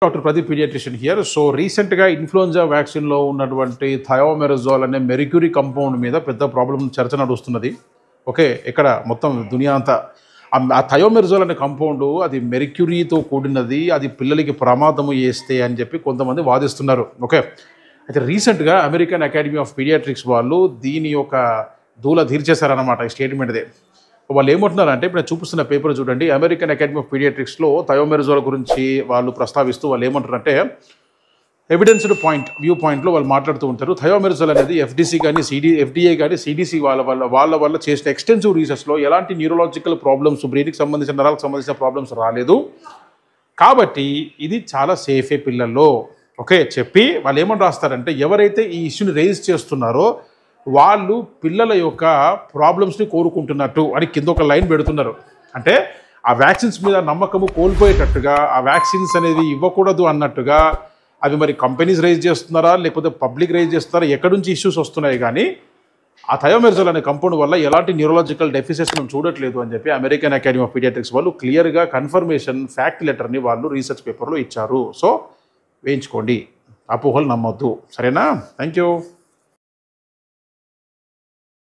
Doctor Pradeep paediatrician here. So రీసెంట్గా influenza వ్యాక్సిన్లో ఉన్నటువంటి థయోమెరజోల్ అనే మెర్క్యూరీ కంపౌండ్ మీద పెద్ద ప్రాబ్లం చర్చ నడుస్తున్నది. ఓకే, ఇక్కడ మొత్తం దునియా అంతా ఆ థయోమెరజోల్ అనే కంపౌండ్ అది మెర్క్యూరీతో కూడినది, అది పిల్లలకి ప్రమాదము చేస్తే అని చెప్పి కొంతమంది వాదిస్తున్నారు. ఓకే, అయితే రీసెంట్గా అమెరికన్ అకాడమీ ఆఫ్ పీడియాట్రిక్స్ వాళ్ళు దీని యొక్క దూల తీర్చేశారన్నమాట. ఈ స్టేట్మెంట్దే వాళ్ళు ఏమంటున్నారంటే, ఇప్పుడు నేను చూపిస్తున్న పేపర్ చూడండి. అమెరికన్ అకాడమీ ఆఫ్ పీడియాట్రిక్స్లో థయోమెరజోల్ గురించి వాళ్ళు ప్రస్తావిస్తూ వాళ్ళు ఏమంటారంటే, ఎవిడెన్స్డ్ వ్యూ పాయింట్లో వాళ్ళు మాట్లాడుతూ ఉంటారు. థయోమెరజోల్ అనేది ఎఫ్డిసి కానీ ఎఫ్డిఏ కానీ సిడిసి వాళ్ళ వల్ల చేసిన ఎక్స్టెన్సివ్ రీసెర్చ్లో ఎలాంటి న్యూరలాజికల్ ప్రాబ్లమ్స్, బ్రెయిన్కి సంబంధించిన నరాలకు సంబంధించిన ప్రాబ్లమ్స్ రాలేదు, కాబట్టి ఇది చాలా సేఫే పిల్లల్లో. ఓకే చెప్పి వాళ్ళు ఏమని రాస్తారంటే, ఎవరైతే ఈ ఇష్యూని రేజ్ చేస్తున్నారో వాళ్ళు పిల్లల యొక్క ప్రాబ్లమ్స్ని కోరుకుంటున్నట్టు అని కింద ఒక లైన్ పెడుతున్నారు. అంటే ఆ వ్యాక్సిన్స్ మీద నమ్మకము కోల్పోయేటట్టుగా, ఆ వ్యాక్సిన్స్ అనేది ఇవ్వకూడదు అన్నట్టుగా అవి మరి కంపెనీస్ రైజ్ చేస్తున్నారా లేకపోతే పబ్లిక్ రైజ్ చేస్తున్నారా, ఎక్కడి నుంచి ఇష్యూస్ వస్తున్నాయి. కానీ ఆ థయోమెరజోల్ అనే కంపౌండ్ వల్ల ఎలాంటి న్యూరలాజికల్ డెఫిసిట్స్ మేము చూడట్లేదు అని చెప్పి అమెరికన్ అకాడమీ ఆఫ్ పీడియాట్రిక్స్ వాళ్ళు క్లియర్గా కన్ఫర్మేషన్ ఫ్యాక్ట్ లెటర్ని వాళ్ళు రీసెర్చ్ పేపర్లో ఇచ్చారు. సో వేయించుకోండి, అపోహలు నమ్మొద్దు. సరేనా? Thank you.